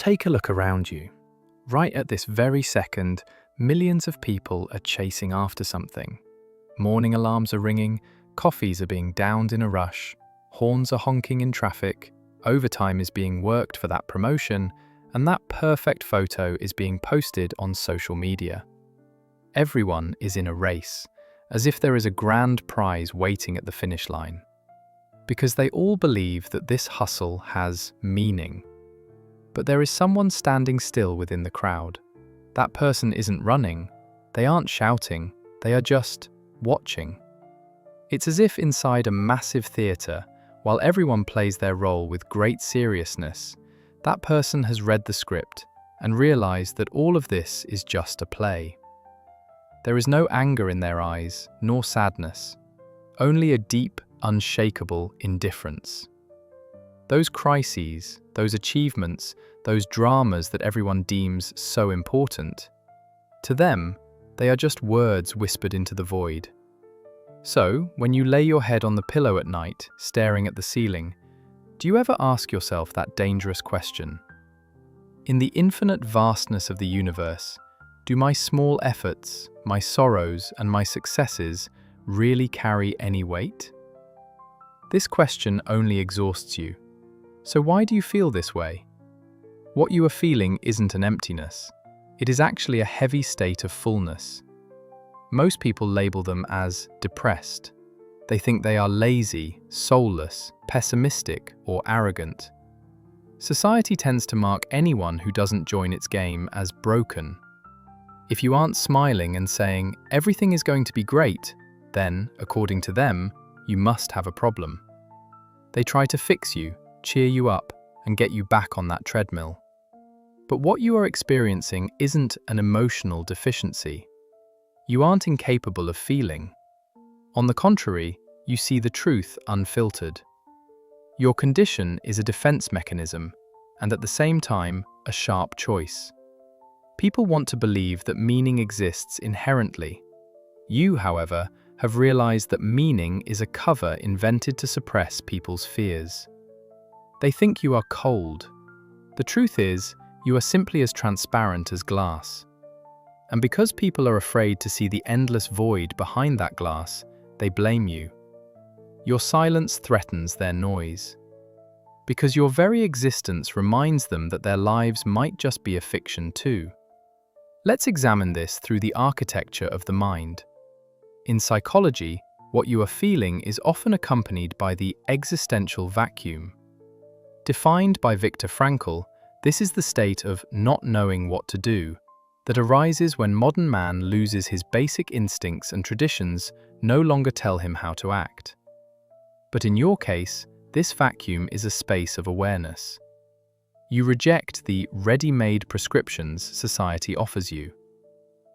Take a look around you. Right at this very second, millions of people are chasing after something. Morning alarms are ringing, coffees are being downed in a rush, horns are honking in traffic, overtime is being worked for that promotion, and that perfect photo is being posted on social media. Everyone is in a race, as if there is a grand prize waiting at the finish line. Because they all believe that this hustle has meaning. But there is someone standing still within the crowd. That person isn't running, they aren't shouting, they are just watching. It's as if inside a massive theatre, while everyone plays their role with great seriousness, that person has read the script and realized that all of this is just a play. There is no anger in their eyes, nor sadness, only a deep, unshakable indifference. Those crises, those achievements, those dramas that everyone deems so important, to them, they are just words whispered into the void. So, when you lay your head on the pillow at night, staring at the ceiling, do you ever ask yourself that dangerous question? In the infinite vastness of the universe, do my small efforts, my sorrows, and my successes really carry any weight? This question only exhausts you. So why do you feel this way? What you are feeling isn't an emptiness. It is actually a heavy state of fullness. Most people label them as depressed. They think they are lazy, soulless, pessimistic, or arrogant. Society tends to mark anyone who doesn't join its game as broken. If you aren't smiling and saying, "Everything is going to be great," then, according to them, you must have a problem. They try to fix you, cheer you up, and get you back on that treadmill. But what you are experiencing isn't an emotional deficiency. You aren't incapable of feeling. On the contrary, you see the truth unfiltered. Your condition is a defense mechanism, and at the same time, a sharp choice. People want to believe that meaning exists inherently. You, however, have realized that meaning is a cover invented to suppress people's fears. They think you are cold. The truth is, you are simply as transparent as glass. And because people are afraid to see the endless void behind that glass, they blame you. Your silence threatens their noise. Because your very existence reminds them that their lives might just be a fiction too. Let's examine this through the architecture of the mind. In psychology, what you are feeling is often accompanied by the existential vacuum. Defined by Viktor Frankl, this is the state of not knowing what to do that arises when modern man loses his basic instincts and traditions no longer tell him how to act. But in your case, this vacuum is a space of awareness. You reject the ready-made prescriptions society offers you.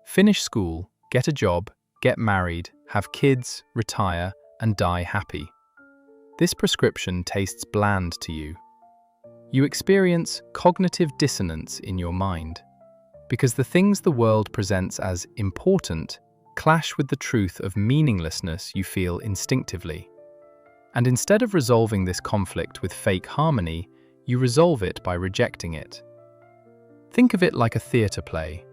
Finish school, get a job, get married, have kids, retire, and die happy. This prescription tastes bland to you. You experience cognitive dissonance in your mind, because the things the world presents as important clash with the truth of meaninglessness you feel instinctively. And instead of resolving this conflict with fake harmony, you resolve it by rejecting it. Think of it like a theatre play.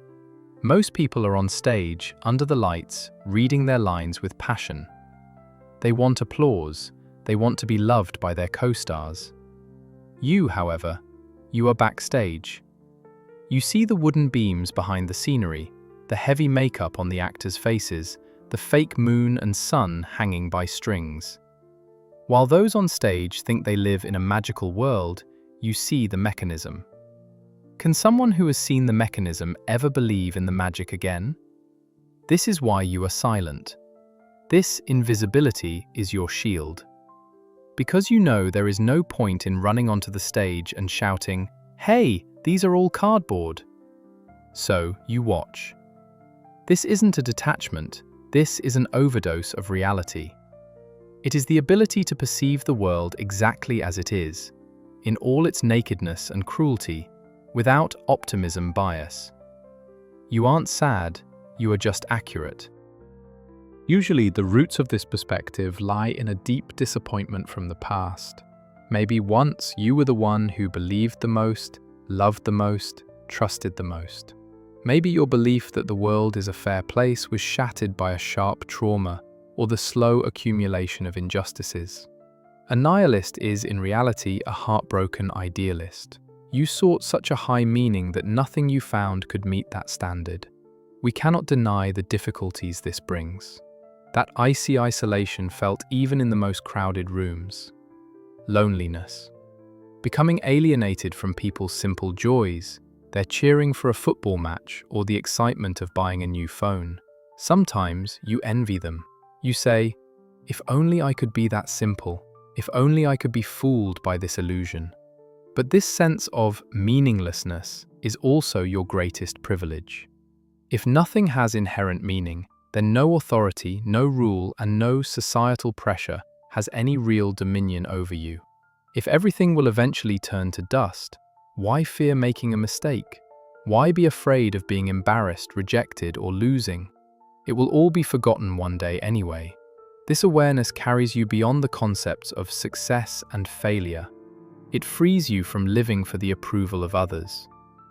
Most people are on stage, under the lights, reading their lines with passion. They want applause, they want to be loved by their co-stars. You, however, you are backstage. You see the wooden beams behind the scenery, the heavy makeup on the actors' faces, the fake moon and sun hanging by strings. While those on stage think they live in a magical world, you see the mechanism. Can someone who has seen the mechanism ever believe in the magic again? This is why you are silent. This invisibility is your shield. Because you know there is no point in running onto the stage and shouting, "Hey, these are all cardboard." So you watch. This isn't a detachment, this is an overdose of reality. It is the ability to perceive the world exactly as it is, in all its nakedness and cruelty, without optimism bias. You aren't sad, you are just accurate. Usually the roots of this perspective lie in a deep disappointment from the past. Maybe once you were the one who believed the most, loved the most, trusted the most. Maybe your belief that the world is a fair place was shattered by a sharp trauma or the slow accumulation of injustices. A nihilist is, in reality, a heartbroken idealist. You sought such a high meaning that nothing you found could meet that standard. We cannot deny the difficulties this brings. That icy isolation felt even in the most crowded rooms. Loneliness. Becoming alienated from people's simple joys, their cheering for a football match or the excitement of buying a new phone. Sometimes you envy them. You say, if only I could be that simple, if only I could be fooled by this illusion. But this sense of meaninglessness is also your greatest privilege. If nothing has inherent meaning, then no authority, no rule, and no societal pressure has any real dominion over you. If everything will eventually turn to dust, why fear making a mistake? Why be afraid of being embarrassed, rejected, or losing? It will all be forgotten one day anyway. This awareness carries you beyond the concepts of success and failure. It frees you from living for the approval of others.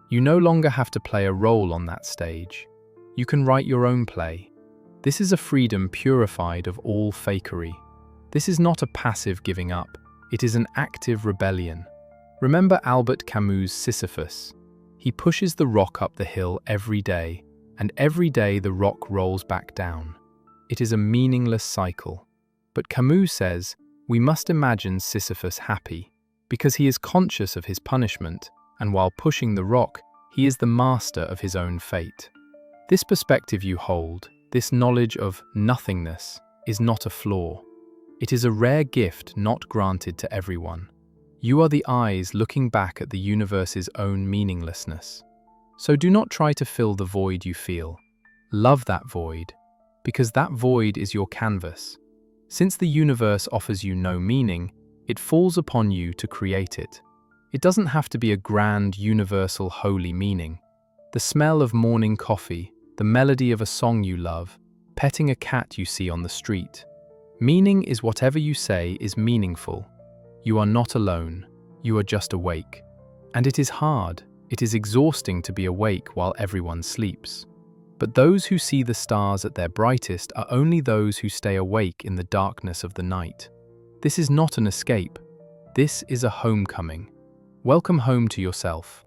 You no longer have to play a role on that stage. You can write your own play. This is a freedom purified of all fakery. This is not a passive giving up. It is an active rebellion. Remember Albert Camus' Sisyphus. He pushes the rock up the hill every day, and every day the rock rolls back down. It is a meaningless cycle. But Camus says, we must imagine Sisyphus happy, because he is conscious of his punishment, and while pushing the rock, he is the master of his own fate. This perspective you hold, this knowledge of nothingness, is not a flaw. It is a rare gift not granted to everyone. You are the eyes looking back at the universe's own meaninglessness. So do not try to fill the void you feel. Love that void, because that void is your canvas. Since the universe offers you no meaning, it falls upon you to create it. It doesn't have to be a grand, universal, holy meaning. The smell of morning coffee, the melody of a song you love, petting a cat you see on the street. Meaning is whatever you say is meaningful. You are not alone. You are just awake. And it is hard. It is exhausting to be awake while everyone sleeps. But those who see the stars at their brightest are only those who stay awake in the darkness of the night. This is not an escape. This is a homecoming. Welcome home to yourself.